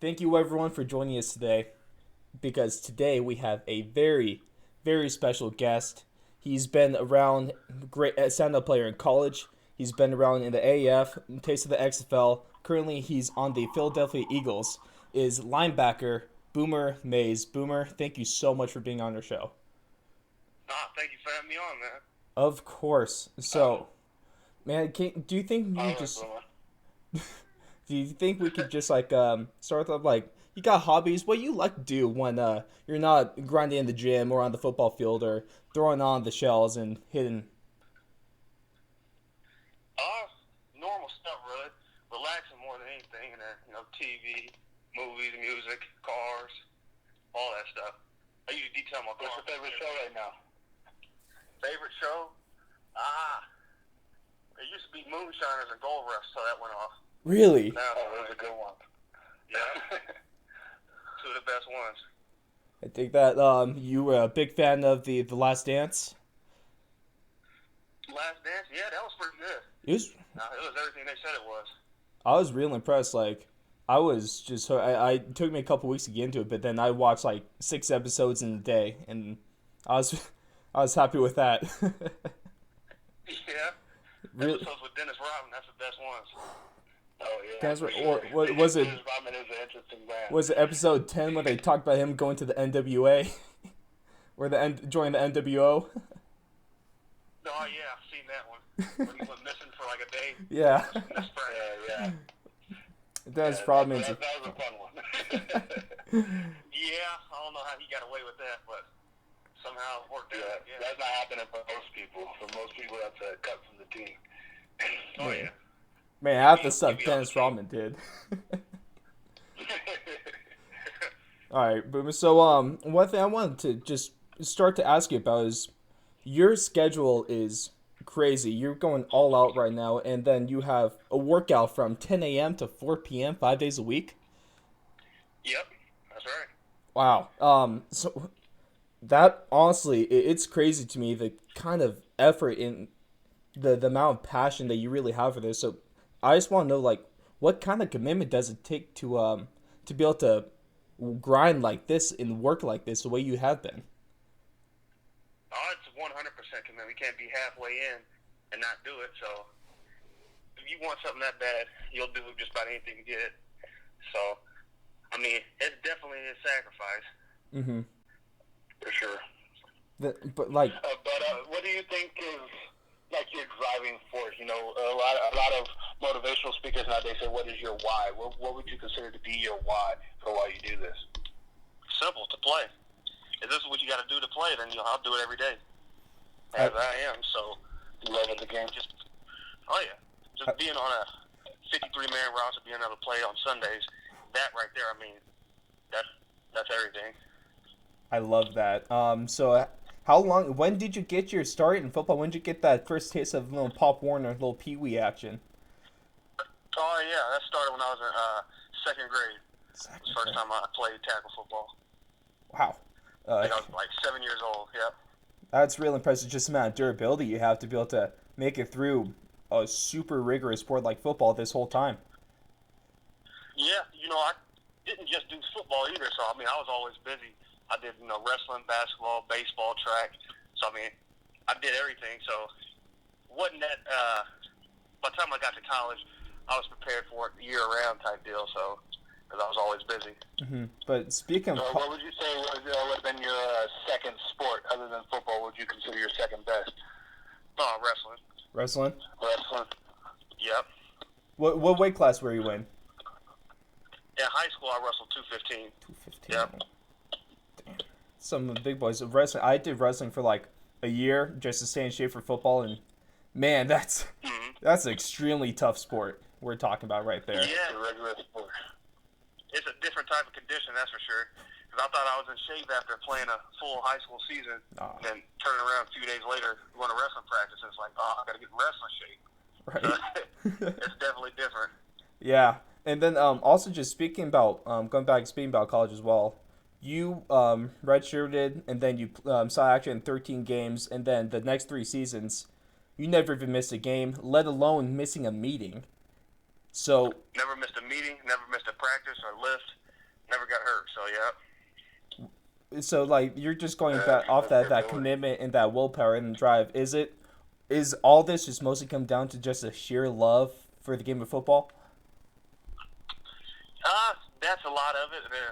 Thank you everyone for joining us today because today we have a very, very special guest. He's been around, great stand-up player in college. He's been around in the AAF, taste of the XFL. Currently, he's on the Philadelphia Eagles. Is linebacker Boomer Mays. Boomer, thank you so much for being on our show. Thank you for having me on, man. Of course. So, man, do you think All you right, just brother. do you think we could just start off like you got hobbies? What you like to do when you're not grinding in the gym or on the football field or throwing on the shells and hitting? Uh, Normal stuff, really. Relaxing more than anything, and then, TV, movies, music, cars, all that stuff. I usually detail my car. What's your favorite show right now? Favorite show? It used to be Moonshiners and Gold Rush, so that went off. Really? Now, Oh, that was a good one. yeah, two of the best ones. I think that you were a big fan of the Last Dance. Last Dance, yeah, that was pretty good. It was It was everything they said it was. I was real impressed. Like I was just I it took me a couple weeks to get into it, but then I watched like 6 episodes in a day, and I was I was happy with that. Yeah. Really? Episodes with Dennis Rodman, that's the best ones. Oh, yeah. That's right. Or what was it? Dennis Rodman is an interesting man. Was it episode 10 when they talked about him going to the NWA, or joining the NWO? Oh, yeah, I've seen that one. When he went missing for like a day. Yeah, That's right. Yeah. Dennis Yeah, Rodman. that was a fun one. Yeah, I don't know how he got away with that, but somehow it worked out. Yeah, that's not happening for most people. For most people, that's a cut from the team. Oh, yeah. Man, half the stuff Dennis Rodman did. All right, but so one thing I wanted to just start to ask you about is your schedule is crazy. You're going all out right now, and then you have a workout from 10 a.m. to 4 p.m. 5 days a week. Yep, that's right. Wow. So that honestly, it's crazy to me the kind of effort in the amount of passion that you really have for this. So I just want to know like what kind of commitment does it take to be able to grind like this and work like this the way you have been? Oh, it's 100% commitment. We can't be halfway in and not do it. So if you want something that bad, you'll do just about anything to get it. So, I mean, it's definitely a sacrifice. Mm-hmm. For sure. But like, But what do you think is like your driving force? You know, a lot of motivational speakers nowadays say, "What is your why?" What would you consider to be your why for why you do this? Simple, to play. If this is what you got to do to play, then I'll do it every day. As I am, so. Love of the game. Oh, yeah. Just being on a 53-man roster, being able to play on Sundays, that right there, I mean, that's everything. I love that. So how long? When did you get your start in football? When did you get that first taste of little Pop Warner, little Pee Wee action? Oh, yeah, that started when I was in second grade. It was the first time I played tackle football. Wow. I was like 7 years old, yep. That's real impressive. Just the amount of durability you have to be able to make it through a super rigorous sport like football this whole time. Yeah, I didn't just do football either, so, I mean, I was always busy. I did, wrestling, basketball, baseball, track. So, I mean, I did everything. So, wasn't that, by the time I got to college, I was prepared for it year-round type deal, so, because I was always busy. Mm-hmm. But speaking of... So what would you say would have been your second sport other than football? Would you consider your second best? Oh, wrestling. Wrestling? Wrestling. Yep. What weight class were you in? In high school, I wrestled 215. 215. Yep. Damn. Some of the big boys. Wrestling. I did wrestling for like a year just to stay in shape for football, and man, that's an extremely tough sport we're talking about right there. Yeah. It's a regular sport. It's a different type of condition, that's for sure. Because I thought I was in shape after playing a full high school season, and turning around a few days later, going to wrestling practice, and it's like, I got to get in wrestling shape. Right. It's definitely different. Yeah, and then also just speaking about speaking about college as well. You redshirted, and then you saw action in 13 games, and then the next 3 seasons, you never even missed a game, let alone missing a meeting. So Never missed a meeting, never missed a practice or lift. never got hurt. So So like you're just going back off That's that good going. commitment and that willpower and drive. Is all this just mostly come down to just a sheer love for the game of football? that's a lot of it. And then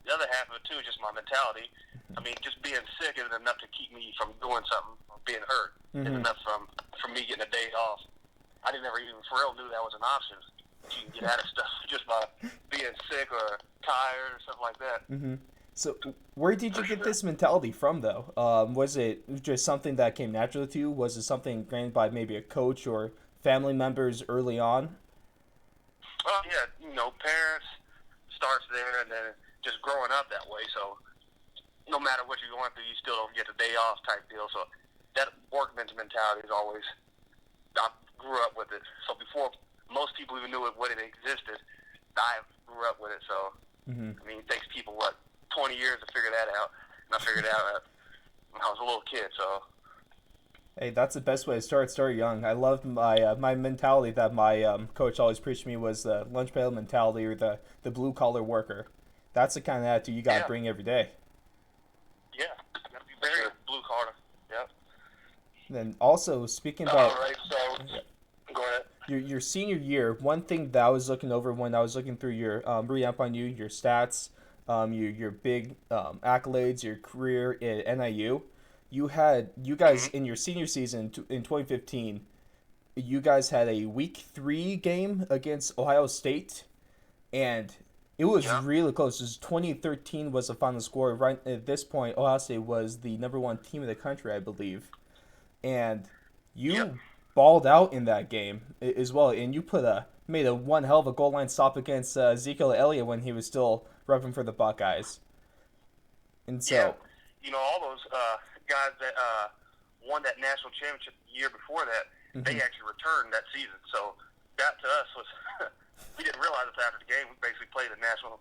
the other half of it too is just my mentality. I mean, just being sick isn't enough to keep me from doing something. Or being hurt isn't enough from me getting a day off. I didn't ever even for real knew that was an option. You can get out of stuff just by being sick or tired or something like that. So where did you For get sure. this mentality from though? Was it just something that came naturally to you? Was it something granted by maybe a coach or family members early on? Well, yeah, parents starts there, and then just growing up that way. So no matter what you're going through, you still don't get the day off type deal. So that workman's mentality is always. I grew up with it. So before most people even knew what it existed, I grew up with it. So I mean, it takes people 20 years to figure that out, and I figured it out when I was a little kid. So Hey, that's the best way to start. Start young. I loved my mentality that my coach always preached to me was the lunch pail mentality or the blue collar worker. That's the kind of attitude you got to yeah, bring every day. yeah, you gotta be very blue collar. Yep. Then also speaking All about right, so go ahead. your senior year, one thing that I was looking over when I was looking through your reading up on you, your stats, your big accolades, your career at NIU, you guys Mm-hmm. in your senior season in 2015, you guys had a week 3 game against Ohio State, and it was Yeah. really close. It was 2013 was the final score. Right at this point, Ohio State was the number 1 team in the country, I believe, and Yep. you balled out in that game as well, and you made a one hell of a goal line stop against Ezekiel Elliott when he was still repping for the Buckeyes, and Yeah. so All those guys that won that national championship the year before that, they actually returned that season. So that to us was we didn't realize it after the game. We basically played a national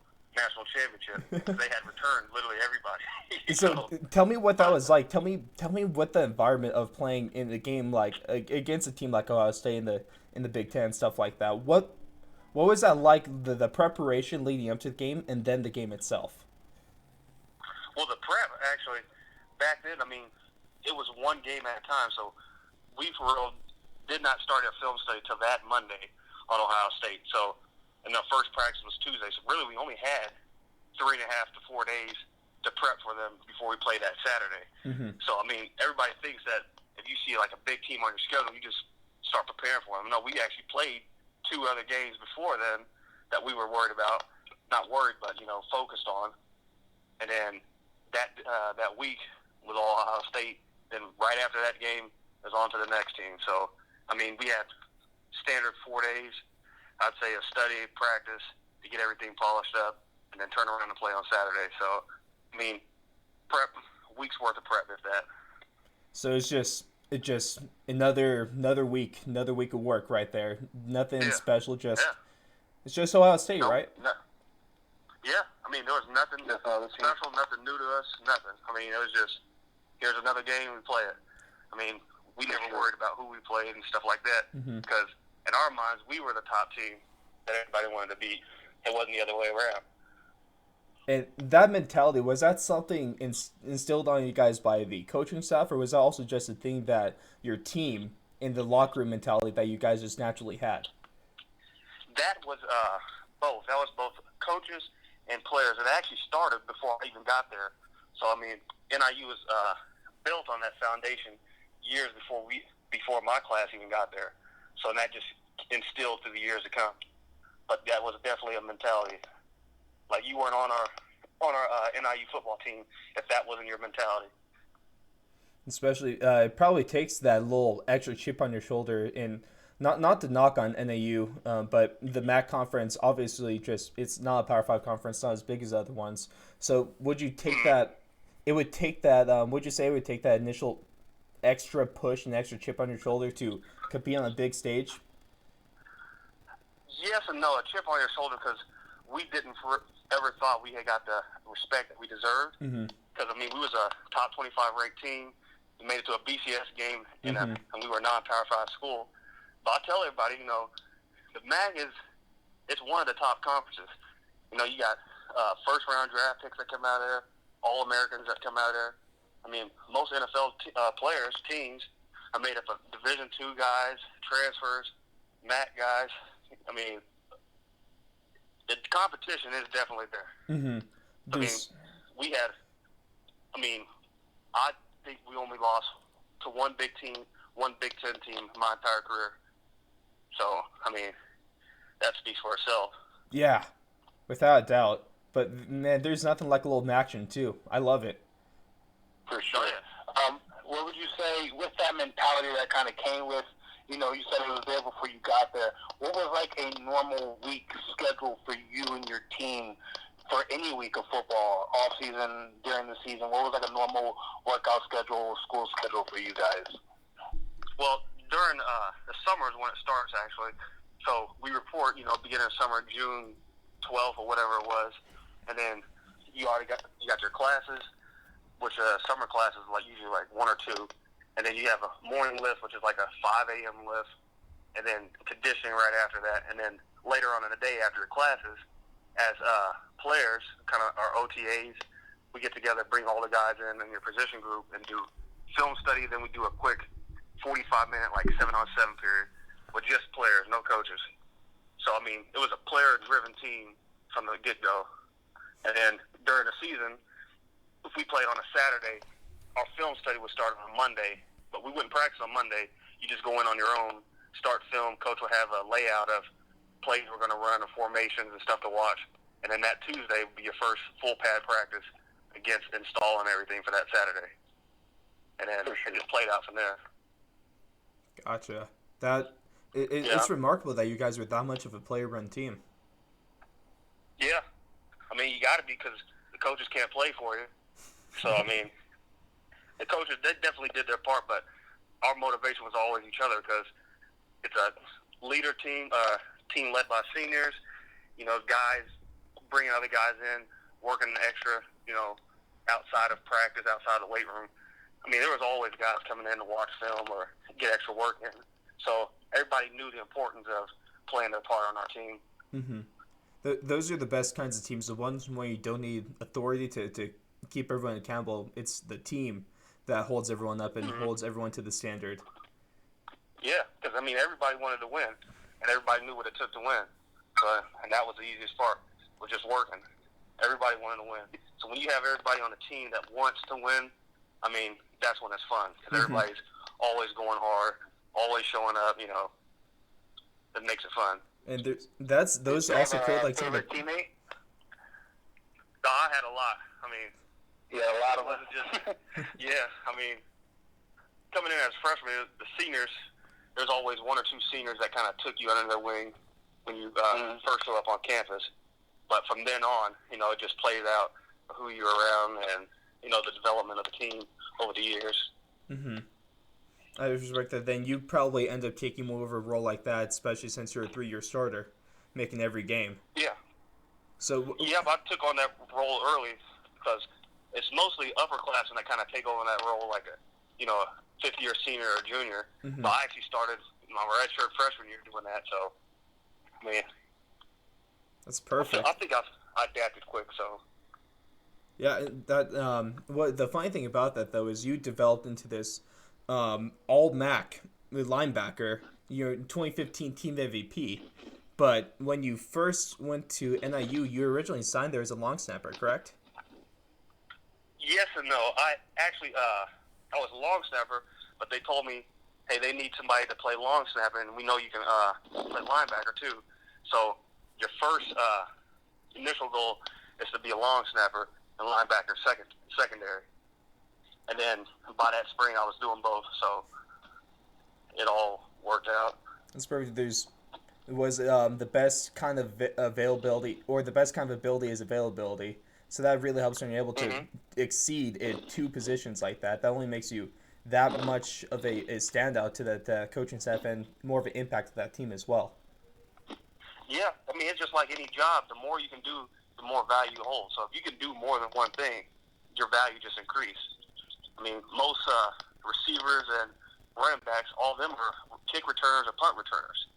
championship. They had returned literally everybody. so tell me what that was like. Tell me what the environment of playing in a game like against a team like Ohio State in the Big Ten, stuff like that. What was that like? The preparation leading up to the game and then the game itself. Well, the prep actually back then. I mean, it was one game at a time. So we for real did not start our film study till that Monday on Ohio State. So and the first practice was Tuesday. So really, we only had 3.5 to 4 days to prep for them before we played that Saturday. So I mean, everybody thinks that if you see like a big team on your schedule, you just start preparing for them. No, we actually played 2 other games before then that we were worried about. Not worried, but focused on. And then that week was all Ohio State. Then right after that game, it was on to the next team. So I mean, we had standard 4 days. I'd say a study, practice to get everything polished up, and then turn around and play on Saturday. So I mean, prep week's worth of prep if that. So it's just another week of work right there. Nothing Yeah, special. Just yeah. it's just Ohio State, No, right? no. Yeah, I mean, there was nothing That's all the team. special, nothing new to us, nothing. I mean, it was just, here's another game, we play it. I mean, we never worried about who we played and stuff like that because in our minds, we were the top team that everybody wanted to beat. It wasn't the other way around. And that mentality, was that something instilled on you guys by the coaching staff, or was that also just a thing that your team in the locker room mentality that you guys just naturally had? That was both. That was both coaches and players. It actually started before I even got there. So, I mean, NIU was built on that foundation years before my class even got there. So that just instilled through the years to come. But that was definitely a mentality. Like you weren't on our NIU football team if that wasn't your mentality. Especially, it probably takes that little extra chip on your shoulder. And not to knock on NAU, but the MAC conference obviously just it's not a Power Five conference, not as big as other ones. So would you take that? It would take that. Would you say it would take that initial extra push and extra chip on your shoulder to compete on a big stage? Yes and no, a chip on your shoulder because we didn't ever thought we had got the respect that we deserved. Because I mean, we was a top 25 ranked team. We made it to a BCS game, and we were a non-Power 5 school. But I tell everybody, the MAC it's one of the top conferences. You got first-round draft picks that come out of there, All-Americans that come out of there. I mean, most NFL players, teams, are made up of Division II guys, transfers, MAC guys. I mean, the competition is definitely there. Mm-hmm. I mean, we had. I mean, I think we only lost to one Big Ten team my entire career. So, I mean, that speaks for itself. Yeah, without a doubt. But man, there's nothing like a little action too. I love it. For sure. Oh, yeah. What would you say with that mentality that kind of came with, you said it was there before you got there. What was like a normal week schedule for you and your team for any week of football, off season, during the season? What was like a normal workout schedule, school schedule for you guys? Well, during the summer is when it starts, actually. So we report, beginning of summer, June 12th or whatever it was, and then you got your classes, which summer classes usually one or two, and then you have a morning lift, which is like a 5 a.m. lift, and then conditioning right after that, and then later on in the day after the classes, as players, kind of our OTAs, we get together, bring all the guys in your position group, and do film study. Then we do a quick 45-minute 7-on-7 period with just players, no coaches. So I mean, it was a player-driven team from the get-go. And then during the season, if we played on a Saturday, our film study would start on Monday, but we wouldn't practice on Monday. You just go in on your own, start film. Coach will have a layout of plays we're going to run, and formations and stuff to watch. And then that Tuesday would be your first full pad practice against install and everything for that Saturday. And then it just played out from there. Gotcha. It's remarkable that you guys were that much of a player-run team. Yeah. I mean, you got to be, because the coaches can't play for you. So, I mean, the coaches, they definitely did their part, but our motivation was always each other, because it's a leader team, team led by seniors, guys bringing other guys in, working extra, outside of practice, outside of the weight room. I mean, there was always guys coming in to watch film or get extra work in. So everybody knew the importance of playing their part on our team. Mm-hmm. Those are the best kinds of teams, the ones where you don't need authority to keep everyone accountable. It's the team that holds everyone up and holds everyone to the standard. Yeah, because, I mean, everybody wanted to win, and everybody knew what it took to win. And that was the easiest part, was just working. Everybody wanted to win. So when you have everybody on the team that wants to win, I mean, that's when it's fun, because everybody's always going hard, always showing up, It makes it fun. And those also create favorite teammate? No, I had a lot. I mean, Yeah, a lot it of us. wasn't just, I mean, coming in as freshmen, the seniors, there's always one or two seniors that kind of took you under their wing when you first show up on campus. But from then on, it just plays out who you're around and, the development of the team over the years. Mm-hmm. I respect that. Then you probably end up taking more of a role like that, especially since you're a 3-year starter, making every game. Yeah. So. Yeah, but I took on that role early because it's mostly upperclassmen that kind of take over that role, like a fifth-year senior or junior. Mm-hmm. So I actually started my redshirt freshman year doing that. So, I mean, that's perfect. I think I adapted quick. So. Yeah, what the funny thing about that though is you developed into this all MAC linebacker. You're 2015 team MVP, but when you first went to NIU, you originally signed there as a long snapper, correct? Yes and no. I actually I was a long snapper, but they told me, hey, they need somebody to play long snapper, and we know you can play linebacker too. So your first initial goal is to be a long snapper and linebacker secondary. And then by that spring, I was doing both, so it all worked out. That's perfect. The best kind of availability, or the best kind of ability is availability. So that really helps when you're able to exceed in two positions like that. That only makes you that much of a standout to that coaching staff and more of an impact to that team as well. Yeah, I mean, it's just like any job. The more you can do, the more value you hold. So if you can do more than one thing, your value just increases. I mean, most receivers and running backs, all of them are kick returners or punt returners.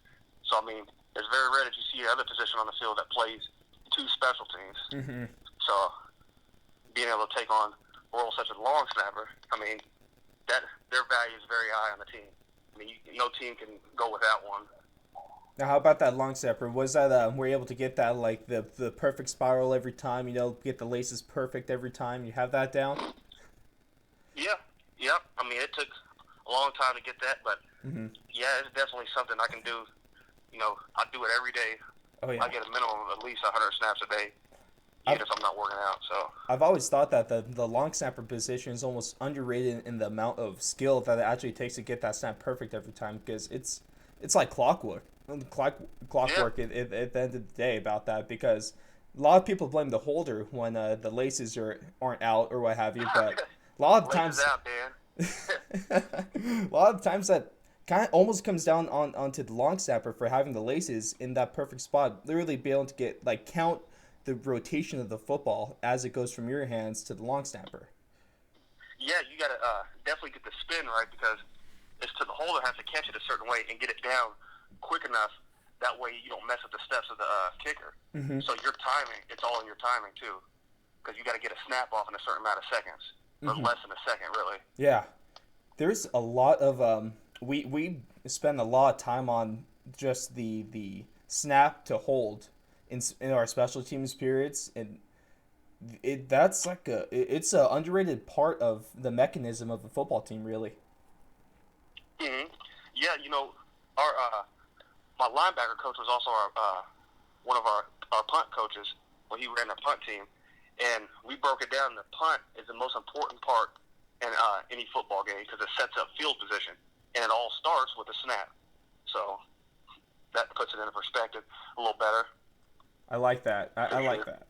So, I mean, it's very rare that you see another position on the field that plays two special teams. Mm-hmm. So being able to take on roles such as long snapper, I mean, that their value is very high on the team. I mean, no team can go without one. Now, how about that long snapper? Was that were you able to get that like the perfect spiral every time? You know, get the laces perfect every time. You have that down. Yeah, yep. I mean, it took a long time to get that, but Mm-hmm. yeah, it's definitely something I can do. You know, I do it every day. Oh yeah. I get a minimum of at least 100 snaps a day, I've, even if I'm not working out. So I've always thought that the long snapper position is almost underrated in the amount of skill that it actually takes to get that snap perfect every time because it's like clockwork. yeah, Clockwork at the end of the day about that because a lot of people blame the holder when the laces aren't out or what have you, but a lot of laces times out, Dan. a lot of times that kind of almost comes down onto the long snapper for having the laces in that perfect spot, literally be able to get like count the rotation of the football as it goes from your hands to the long snapper. Yeah, you got to definitely get the spin right because it's to the holder has to catch it a certain way and get it down quick enough. That way you don't mess up the steps of the kicker. Mm-hmm. So your timing, it's all in your timing too, because you got to get a snap off in a certain amount of seconds, or Mm-hmm. less than a second, really. Yeah, there's a lot of we spend a lot of time on just the snap to hold in our special teams periods and that's like it's a underrated part of the mechanism of a football team really. Yeah, you know, our my linebacker coach was also our one of our punt coaches when he ran the punt team, and we broke it down. The punt is the most important part in any football game because it sets up field position, and it all starts with a snap. So that puts it into perspective a little better. I like that. I For like sure. that.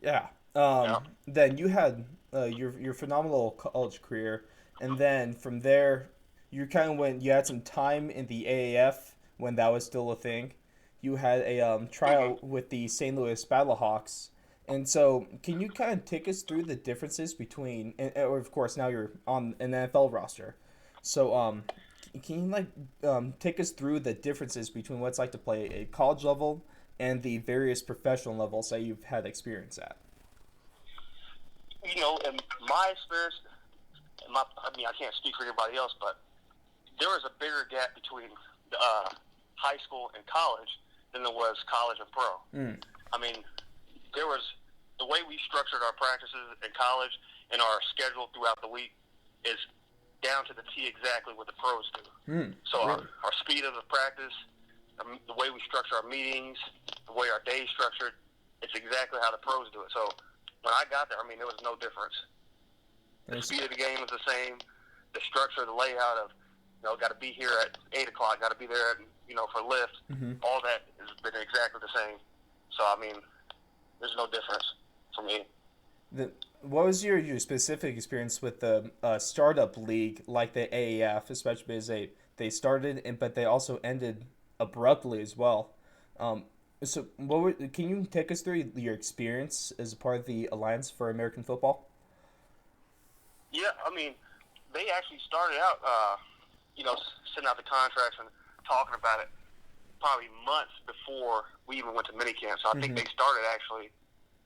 Yeah. Yeah. Then you had your phenomenal college career, and then from there, you kind of went. You had some time in the AAF when that was still a thing. You had a hmm trial with the St. Louis Battlehawks, and so can you kind of take us through the differences between? Or of course, now you're on an NFL roster, so can you like take us through the differences between what it's like to play a college level and the various professional levels that you've had experience at? You know, in my experience, I mean, I can't speak for anybody else, but there was a bigger gap between high school and college than there was college and pro. Mm. I mean, there was the way we structured our practices in college and our schedule throughout the week is down to the T exactly what the pros do. Mm. So Really? our speed of the practice, the way we structure our meetings, the way our day is structured, it's exactly how the pros do it. So when I got there, I mean, there was no difference. The speed of the game was the same. The structure, the layout of, got to be here at 8 o'clock, got to be there, for lift. Mm-hmm. All that has been exactly the same. So, I mean, there's no difference for me. What was your specific experience with the startup league like the AAF, especially because they started and but they also ended abruptly as well. Um, so can you take us through your experience as a part of the Alliance for American Football? Yeah, I mean, they actually started out, sending out the contracts and talking about it probably months before we even went to minicamp. So I think Mm-hmm. they started actually.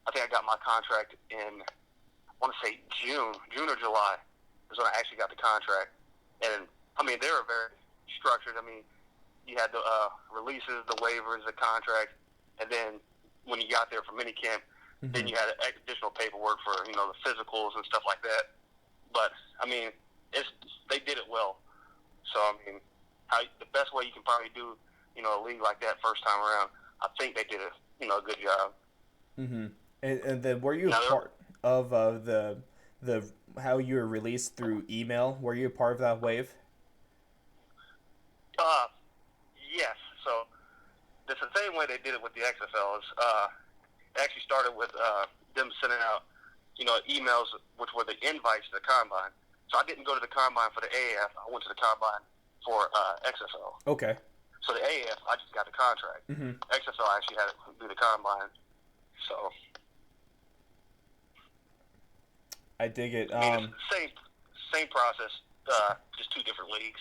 I think I got my contract in, I want to say June or July is when I actually got the contract. And I mean, they were very structured. I mean, you had the releases, the waivers, the contract, and then when you got there for minicamp, then Mm-hmm. you had additional paperwork for the physicals and stuff like that. But I mean, they did it well. So I mean, the best way you can probably do a league like that first time around, I think they did a good job. Mm-hmm. And then were you a Now part of the how you were released through email? Were you a part of that wave? yes. So it's the same way they did it with the XFL. It actually started with them sending out emails, which were the invites to the combine. So I didn't go to the combine for the AAF. I went to the combine for XFL. Okay. So the AAF, I just got the contract. Mm-hmm. XFL actually had to do the combine. So I dig it. I mean, it's the same process, just two different leagues.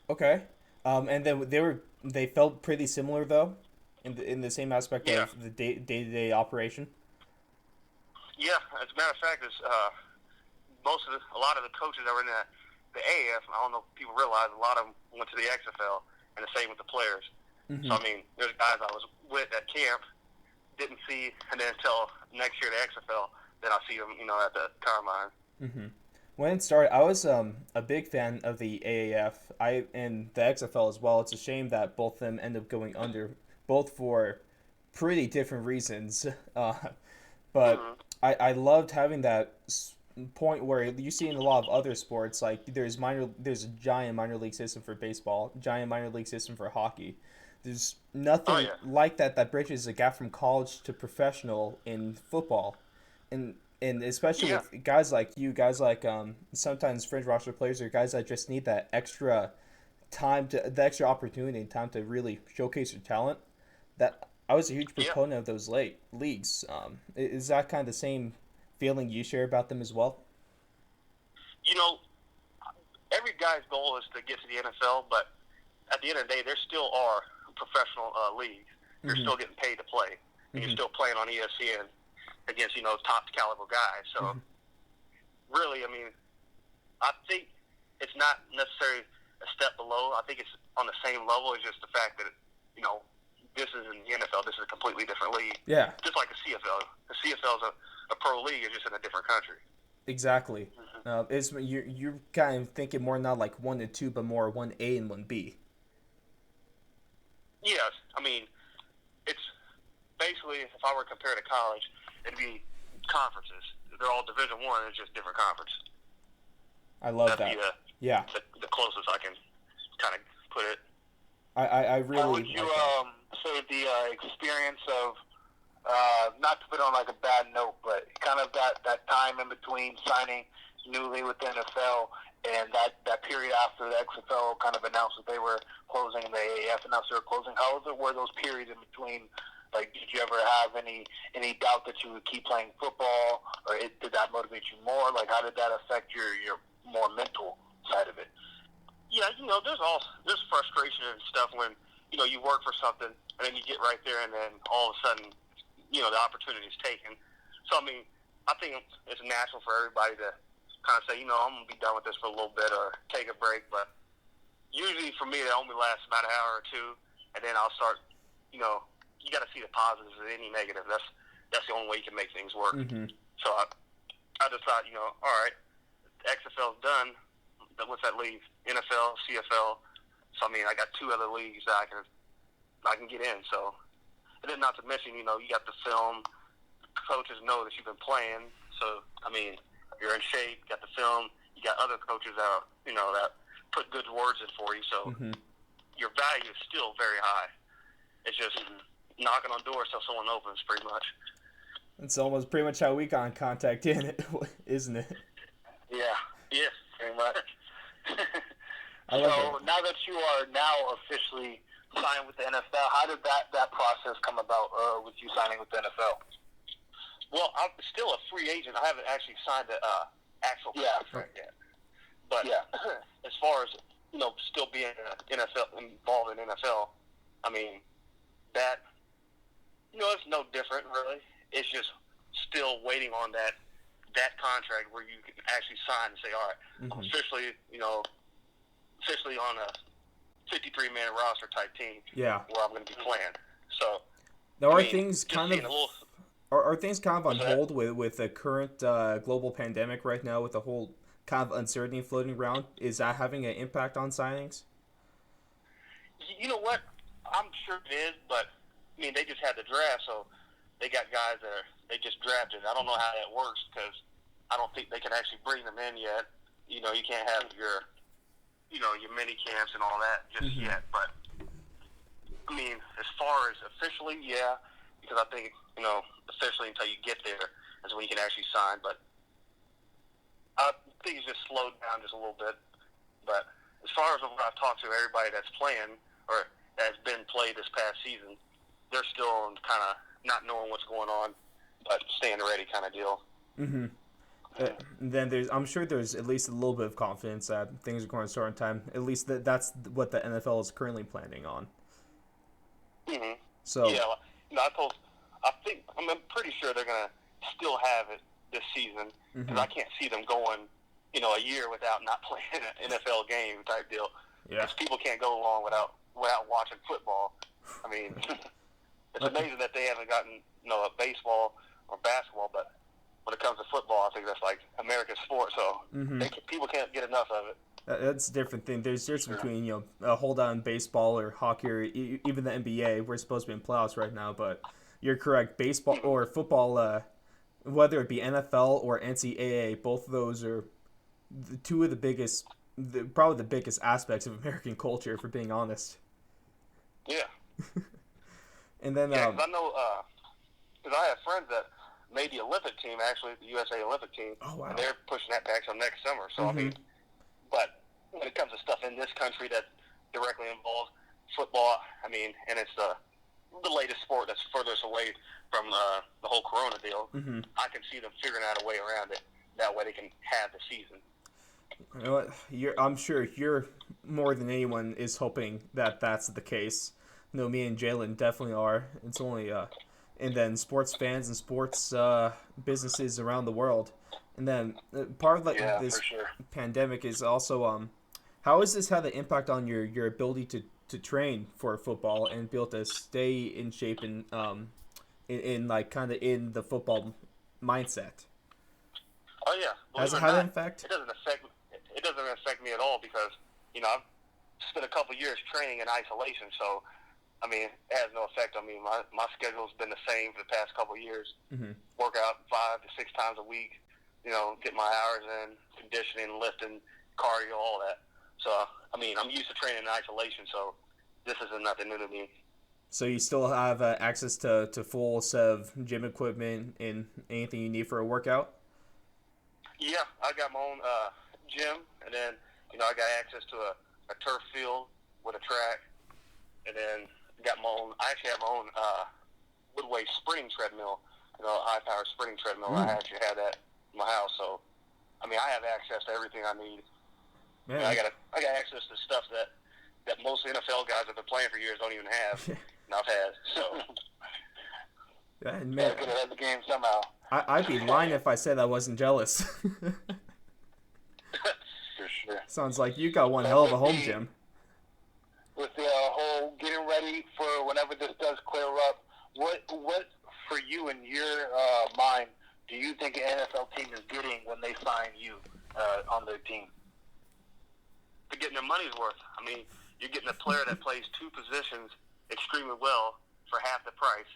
Okay. And then they felt pretty similar though. in the same aspect Yeah, of the day-to-day operation? yeah. As a matter of fact, a lot of the coaches that were in the AAF. I don't know if people realize a lot of them went to the XFL, and the same with the players. Mm-hmm. So I mean, there's guys I was with at camp didn't see, and then until next year the XFL, then I'll see them, at the combine. Mm-hmm. When it started, I was a big fan of the AAF. And the XFL as well. It's a shame that both of them end up going under, both for pretty different reasons. Uh, but Mm-hmm. I loved having that point where you see in a lot of other sports, like there's a giant minor league system for baseball, giant minor league system for hockey. There's Oh nothing yeah, like that bridges the gap from college to professional in football, and especially yeah, with guys like you, guys like sometimes fringe roster players or guys that just need that extra the extra opportunity and time to really showcase your talent. That I was a huge yeah. proponent of those late leagues. Is that kind of the same feeling you share about them as well? You know, every guy's goal is to get to the NFL, but at the end of the day, there still are professional leagues. You're Mm-hmm. still getting paid to play, and you're Mm-hmm. still playing on ESPN against top caliber guys. So Mm-hmm. really, I mean, I think it's not necessarily a step below. I think it's on the same level. It's just the fact that this is in the NFL. This is a completely different league, Yeah, just like the CFL. The CFL is a pro league. It's just in a different country. exactly. It's you're kind of thinking more not like 1 and 2, but more 1A and 1B. Yes, I mean, it's basically, if I were to compare to college, it'd be conferences. They're all Division One. It's just different conference. I love That'd be that. Yeah, the closest I can kind of put it. I How really would you like that. say the experience of not to put on like a bad note, but kind of that time in between signing newly with the NFL and that period after the XFL kind of announced that they were closing, the AAF announced they were closing. Were those periods in between? Like, did you ever have any doubt that you would keep playing football, or did that motivate you more? Like, how did that affect your more mental side of it? Yeah, there's frustration and stuff when you work for something and then you get right there and then all of a sudden the opportunity is taken. So I mean, I think it's natural for everybody to kind of say, I'm gonna be done with this for a little bit or take a break. But usually for me, it only lasts about an hour or two, and then I'll start. You got to see the positives of any negative. That's the only way you can make things work. Mm-hmm. So I just thought, all right, XFL's done. What's that league? NFL, CFL. So I mean, I got two other leagues that I can get in. So, and then not to mention, you got the film. Coaches know that you've been playing. So I mean, you're in shape. You got the film. You got other coaches that that put good words in for you. So Mm-hmm. your value is still very high. It's just knocking on doors till someone opens, pretty much. It's almost pretty much how we got in contact in it, isn't it? Yeah, Yeah. very much. I love it. So now that you are now officially signed with the NFL, how did that process come about with you signing with the NFL? Well, I'm still a free agent. I haven't actually signed the actual contract yet. But as far as still being involved in NFL, I mean that it's no different really. It's just still waiting on that contract where you can actually sign and say, all right, Mm-hmm. I'm officially on a 53-man roster type team Yeah. where I'm going to be playing. So Now, I mean, things just kind seeing of a little. are things kind of on What's that? hold with the current global pandemic right now, with the whole kind of uncertainty floating around? Is that having an impact on signings? You know what? I'm sure it is, but I mean, they just had the draft, so they got guys that they just drafted. I don't know how that works because I don't think they can actually bring them in yet. You can't have your mini camps and all that just Mm-hmm. yet. But I mean, as far as officially, yeah, because I think officially until you get there is when you can actually sign. But I think it's just slowed down just a little bit. But as far as what I've talked to everybody that's playing or that's been played this past season, they're still kind of not knowing what's going on, but staying ready kind of deal. Mm-hmm. Then I'm sure there's at least a little bit of confidence that things are going to start in time. At least that's what the NFL is currently planning on. Mm-hmm. So Yeah, I'm pretty sure they're gonna still have it this season because mhm. I can't see them going, a year without not playing an NFL game type deal. Yeah. Because people can't go long without watching football. I mean, it's But amazing that they haven't gotten a baseball or basketball, but when it comes to football, I think that's like American sport. So mhm. people can't get enough of it. That's a different thing. There's difference Sure. between a hold on baseball or hockey or even the NBA. We're supposed to be in playoffs right now, but you're correct. Baseball or football, whether it be NFL or NCAA, both of those are two of the biggest, probably the biggest aspects of American culture. For being honest. Yeah, And then yeah. Because I know, because I have friends that made the Olympic team, actually the USA Olympic team, oh wow. and they're pushing that back till next summer. So I Mm-hmm. mean, but when it comes to stuff in this country that directly involves football, I mean, and it's the latest sport that's furthest away from the whole Corona deal, Mm-hmm. I can see them figuring out a way around it. That way they can have the season. You know what? I'm sure you're more than anyone is hoping that that's the case. No, me and Jalen definitely are. It's only and then sports fans and sports businesses around the world, and then part of like Yeah, for this sure. pandemic is also how has this had an impact on your ability to train for football and be able to stay in shape and in like kind of in the football mindset? Oh yeah, Has believe it it or had an not, effect? it doesn't affect me at all because I've spent a couple years training in isolation, so I mean it has no effect on me. My schedule's been the same for the past couple years. Mm-hmm. Work out 5 to 6 times a week. Get my hours in, conditioning, lifting, cardio, all that. So I mean I'm used to training in isolation, so this isn't nothing new to me. So you still have access to full set of gym equipment and anything you need for a workout? Yeah, I got my own gym, and then I got access to a turf field with a track, and then got my own. I actually have my own Woodway sprinting treadmill, high power sprinting treadmill. I Mm, actually have that in my house, so I mean I have access to everything I need. man. I got access to stuff that most NFL guys that have been playing for years don't even have, and I've had. So Yeah, man, Gotta get ahead of the game somehow. I'd be lying if I said I wasn't jealous. For sure. Sounds like you got one So hell of a home gym. with the whole getting ready for whenever this does clear up, what for you in your mind do you think an NFL team is getting when they sign you on their team? they're getting their money's worth. I mean, you're getting a player that plays two positions extremely well for half the price,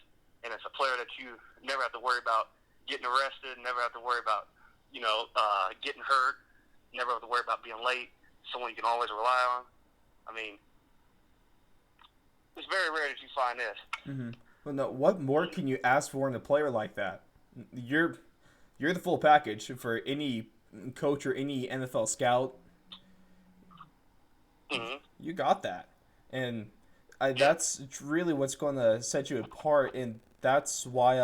and it's a player that you never have to worry about getting arrested, never have to worry about, getting hurt, never have to worry about being late. Someone you can always rely on. I mean, it's very rare that you find this. Mm-hmm. Well, no, what more can you ask for in a player like that? You're you're the full package for any coach or any NFL scout. Mm-hmm. You got that, and Yeah. that's really what's going to set you apart. And that's why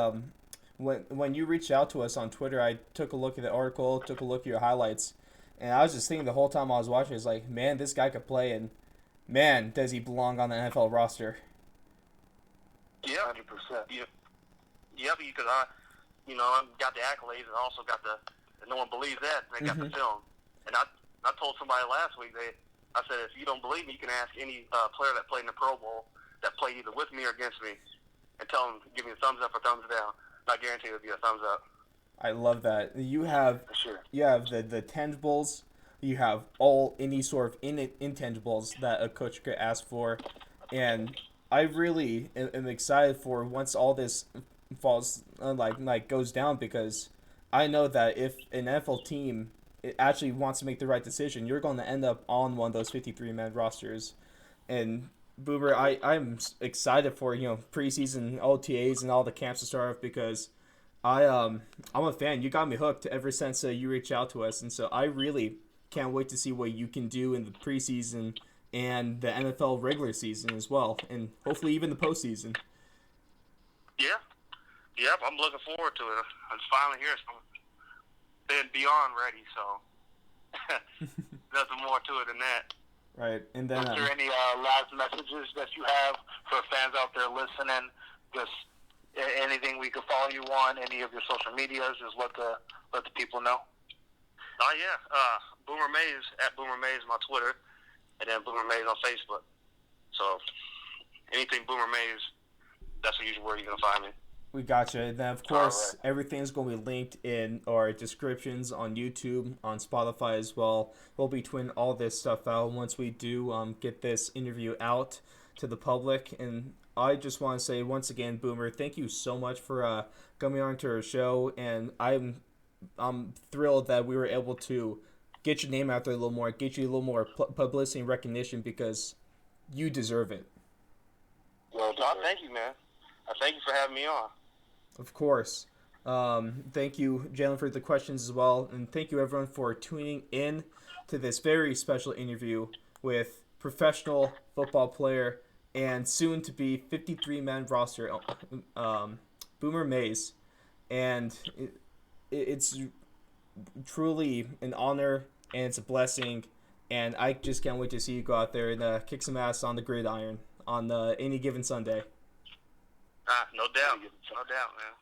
when you reached out to us on Twitter, I took a look at the article, took a look at your highlights, and I was just thinking the whole time I was watching, it's like, man, this guy could play, and man, does he belong on the NFL roster? Yep. 100%. Yep. Because I got the accolades and also got the. And no one believes that. And they got the film. And I told somebody last week I said if you don't believe me, you can ask any player that played in the Pro Bowl that played either with me or against me, and tell them give me a thumbs up or thumbs down. And I guarantee it'll be a thumbs up. I love that. For sure. You have the tangibles, you have all any sort of intangibles that a coach could ask for, and I really am excited for once all this falls like goes down because I know that if an NFL team it actually wants to make the right decision, you're going to end up on one of those 53-man rosters. And Boober, I'm excited for preseason OTAs and all the camps to start off because I'm a fan. You got me hooked ever since you reached out to us, and so I really can't wait to see what you can do in the preseason and the NFL regular season as well, and hopefully even the postseason. Yeah. Yep. I'm looking forward to it. I'm finally here. So been beyond ready. So nothing more to it than that. Right, and then Is there any last messages that you have for fans out there listening? Just anything we could follow you on, any of your social medias, just let the people know. Oh yeah, Boomer Mays at Boomer Mays my Twitter, and then Boomer Mays on Facebook. So anything Boomer Mays, that's the usual where you're gonna find me. we gotcha. And then, of course, everything's going to be linked in our descriptions on YouTube, on Spotify as well. We'll be tweeting all this stuff out once we do get this interview out to the public. And I just want to say once again, Boomer, thank you so much for coming on to our show. And I'm thrilled that we were able to get your name out there a little more, get you a little more publicity and recognition because you deserve it. Well, John, thank you, man. Thank you for having me on. Of course. Thank you, Jalen, for the questions as well. And thank you, everyone, for tuning in to this very special interview with professional football player and soon to be 53-man roster, Boomer Mays. And it's truly an honor and it's a blessing. And I just can't wait to see you go out there and kick some ass on the gridiron on any given Sunday. No doubt, man.